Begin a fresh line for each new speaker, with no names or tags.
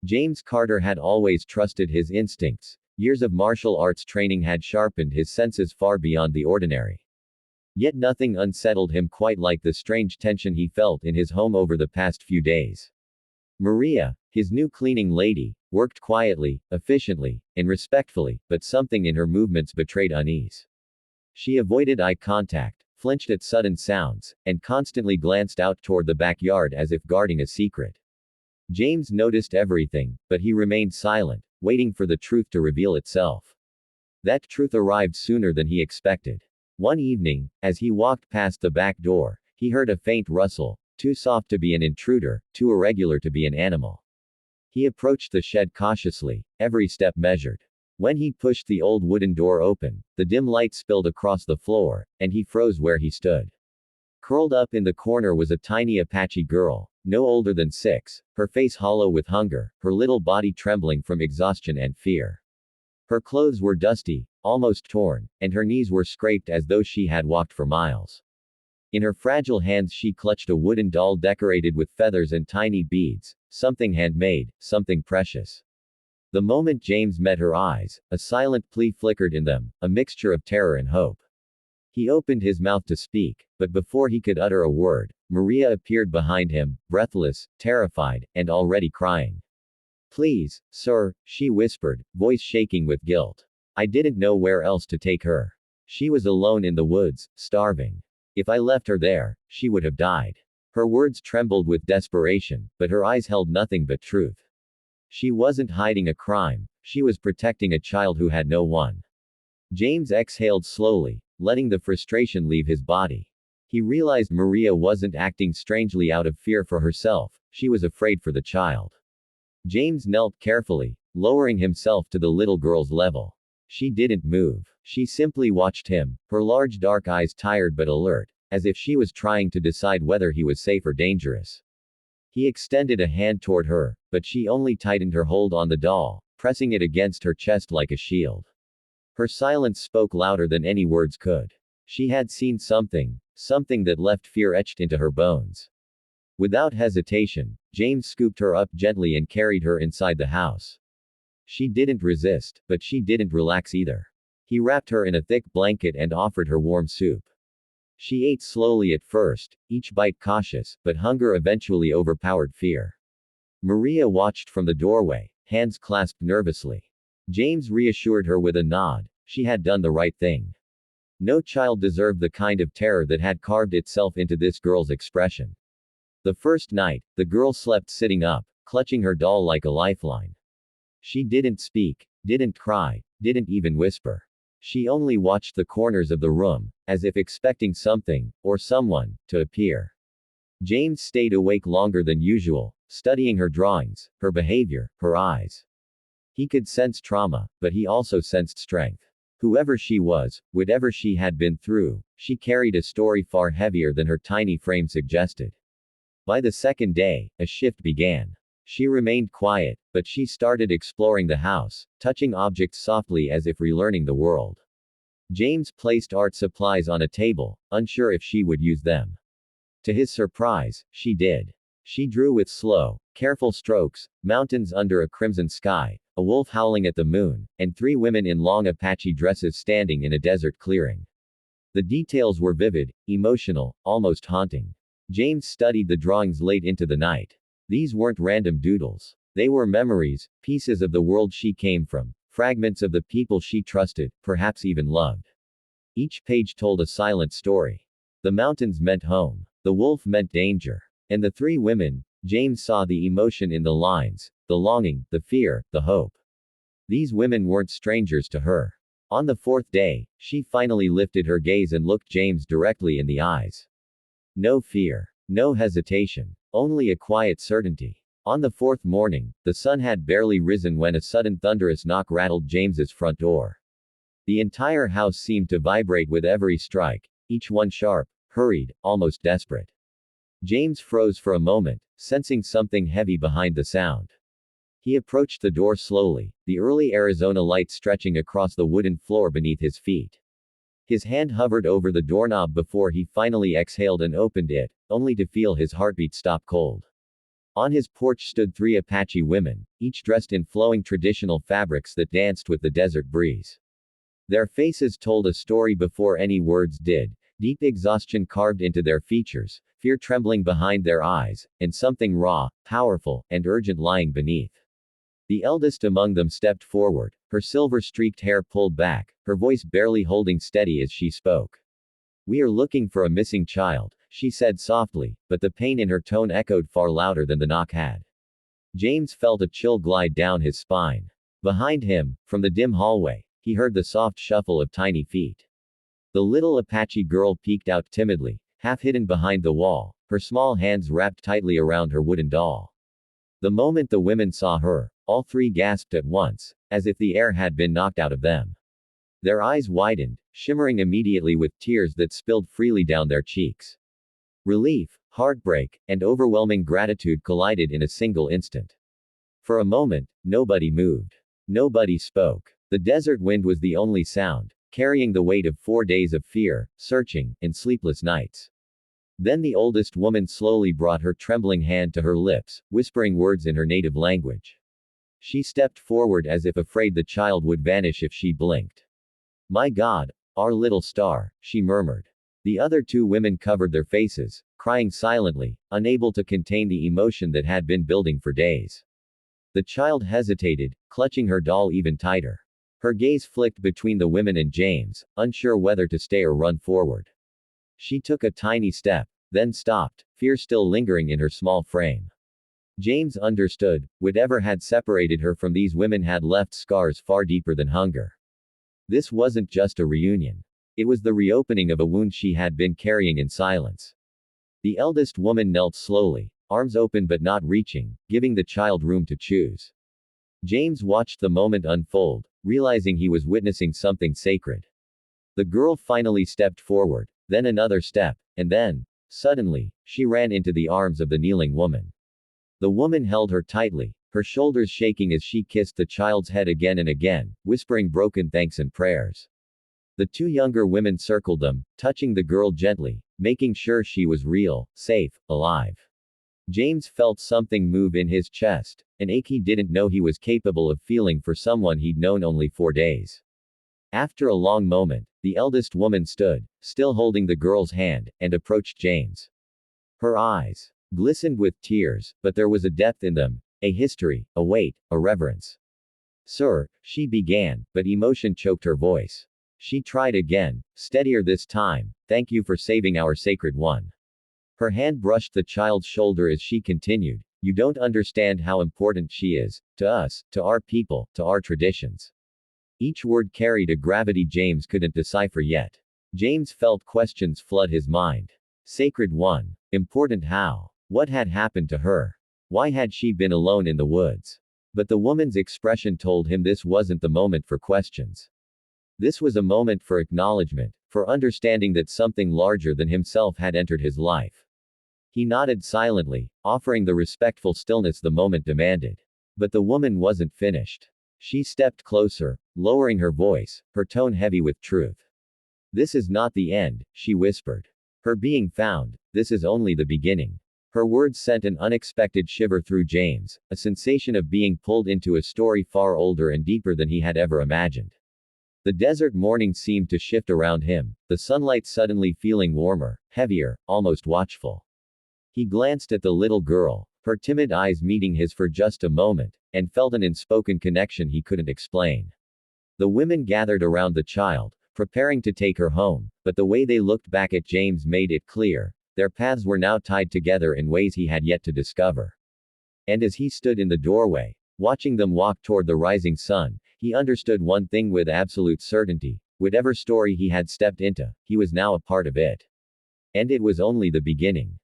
James Carter had always trusted his instincts. Years of martial arts training had sharpened his senses far beyond the ordinary. Yet nothing unsettled him quite like the strange tension he felt in his home over the past few days. Maria, his new cleaning lady, worked quietly, efficiently, and respectfully, but something in her movements betrayed unease. She avoided eye contact, flinched at sudden sounds, and constantly glanced out toward the backyard as if guarding a secret. James noticed everything, but he remained silent, waiting for the truth to reveal itself. That truth arrived sooner than he expected. One evening, as he walked past the back door, he heard a faint rustle, too soft to be an intruder, too irregular to be an animal. He approached the shed cautiously, every step measured. When he pushed the old wooden door open, the dim light spilled across the floor, and he froze where he stood. Curled up in the corner was a tiny Apache girl, no older than 6, her face hollow with hunger, her little body trembling from exhaustion and fear. Her clothes were dusty, almost torn, and her knees were scraped as though she had walked for miles. In her fragile hands she clutched a wooden doll decorated with feathers and tiny beads, something handmade, something precious. The moment James met her eyes, a silent plea flickered in them, a mixture of terror and hope. He opened his mouth to speak, but before he could utter a word, Maria appeared behind him, breathless, terrified, and already crying. "Please, sir," she whispered, voice shaking with guilt. "I didn't know where else to take her. She was alone in the woods, starving. If I left her there, she would have died." Her words trembled with desperation, but her eyes held nothing but truth. She wasn't hiding a crime, she was protecting a child who had no one. James exhaled slowly, letting the frustration leave his body. He realized Maria wasn't acting strangely out of fear for herself, she was afraid for the child. James knelt carefully, lowering himself to the little girl's level. She didn't move. She simply watched him, her large dark eyes tired but alert, as if she was trying to decide whether he was safe or dangerous. He extended a hand toward her, but she only tightened her hold on the doll, pressing it against her chest like a shield. Her silence spoke louder than any words could. She had seen something, something that left fear etched into her bones. Without hesitation, James scooped her up gently and carried her inside the house. She didn't resist, but she didn't relax either. He wrapped her in a thick blanket and offered her warm soup. She ate slowly at first, each bite cautious, but hunger eventually overpowered fear. Maria watched from the doorway, hands clasped nervously. James reassured her with a nod, she had done the right thing. No child deserved the kind of terror that had carved itself into this girl's expression. The first night, the girl slept sitting up, clutching her doll like a lifeline. She didn't speak, didn't cry, didn't even whisper. She only watched the corners of the room, as if expecting something, or someone, to appear. James stayed awake longer than usual, studying her drawings, her behavior, her eyes. He could sense trauma, but he also sensed strength. Whoever she was, whatever she had been through, she carried a story far heavier than her tiny frame suggested. By the second day, a shift began. She remained quiet, but she started exploring the house, touching objects softly as if relearning the world. James placed art supplies on a table, unsure if she would use them. To his surprise, she did. She drew with slow, careful strokes, mountains under a crimson sky, a wolf howling at the moon, and 3 women in long Apache dresses standing in a desert clearing. The details were vivid, emotional, almost haunting. James studied the drawings late into the night. These weren't random doodles. They were memories, pieces of the world she came from, fragments of the people she trusted, perhaps even loved. Each page told a silent story. The mountains meant home. The wolf meant danger. And the 3 women, James saw the emotion in the lines, the longing, the fear, the hope. These women weren't strangers to her. On the 4th day, she finally lifted her gaze and looked James directly in the eyes. No fear. No hesitation. Only a quiet certainty. On the 4th morning, the sun had barely risen when a sudden thunderous knock rattled James's front door. The entire house seemed to vibrate with every strike, each one sharp, hurried, almost desperate. James froze for a moment, sensing something heavy behind the sound. He approached the door slowly, the early Arizona light stretching across the wooden floor beneath his feet. His hand hovered over the doorknob before he finally exhaled and opened it, only to feel his heartbeat stop cold. On his porch stood 3 Apache women, each dressed in flowing traditional fabrics that danced with the desert breeze. Their faces told a story before any words did, deep exhaustion carved into their features, fear trembling behind their eyes, and something raw, powerful, and urgent lying beneath. The eldest among them stepped forward, her silver-streaked hair pulled back, her voice barely holding steady as she spoke. "We are looking for a missing child," she said softly, but the pain in her tone echoed far louder than the knock had. James felt a chill glide down his spine. Behind him, from the dim hallway, he heard the soft shuffle of tiny feet. The little Apache girl peeked out timidly, half hidden behind the wall, her small hands wrapped tightly around her wooden doll. The moment the women saw her, all 3 gasped at once, as if the air had been knocked out of them. Their eyes widened, shimmering immediately with tears that spilled freely down their cheeks. Relief, heartbreak, and overwhelming gratitude collided in a single instant. For a moment, nobody moved. Nobody spoke. The desert wind was the only sound, carrying the weight of 4 days of fear, searching, and sleepless nights. Then the oldest woman slowly brought her trembling hand to her lips, whispering words in her native language. She stepped forward as if afraid the child would vanish if she blinked. "My God, our little star," she murmured. The other 2 women covered their faces, crying silently, unable to contain the emotion that had been building for days. The child hesitated, clutching her doll even tighter. Her gaze flicked between the women and James, unsure whether to stay or run forward. She took a tiny step, then stopped, fear still lingering in her small frame. James understood, whatever had separated her from these women had left scars far deeper than hunger. This wasn't just a reunion. It was the reopening of a wound she had been carrying in silence. The eldest woman knelt slowly, arms open but not reaching, giving the child room to choose. James watched the moment unfold, realizing he was witnessing something sacred. The girl finally stepped forward, then another step, and then, suddenly, she ran into the arms of the kneeling woman. The woman held her tightly, her shoulders shaking as she kissed the child's head again and again, whispering broken thanks and prayers. The 2 younger women circled them, touching the girl gently, making sure she was real, safe, alive. James felt something move in his chest, an ache he didn't know he was capable of feeling for someone he'd known only 4 days. After a long moment, the eldest woman stood, still holding the girl's hand, and approached James. Her eyes glistened with tears, but there was a depth in them, a history, a weight, a reverence. "Sir," she began, but emotion choked her voice. She tried again, steadier this time, "Thank you for saving our sacred one." Her hand brushed the child's shoulder as she continued, "You don't understand how important she is, to us, to our people, to our traditions." Each word carried a gravity James couldn't decipher yet. James felt questions flood his mind. Sacred one. Important how? What had happened to her? Why had she been alone in the woods? But the woman's expression told him this wasn't the moment for questions. This was a moment for acknowledgement, for understanding that something larger than himself had entered his life. He nodded silently, offering the respectful stillness the moment demanded. But the woman wasn't finished. She stepped closer, lowering her voice, her tone heavy with truth. "This is not the end," she whispered. "Her being found, this is only the beginning." Her words sent an unexpected shiver through James, a sensation of being pulled into a story far older and deeper than he had ever imagined. The desert morning seemed to shift around him, the sunlight suddenly feeling warmer, heavier, almost watchful. He glanced at the little girl, her timid eyes meeting his for just a moment, and felt an unspoken connection he couldn't explain. The women gathered around the child, preparing to take her home, but the way they looked back at James made it clear, their paths were now tied together in ways he had yet to discover. And as he stood in the doorway, watching them walk toward the rising sun, he understood one thing with absolute certainty: whatever story he had stepped into, he was now a part of it. And it was only the beginning.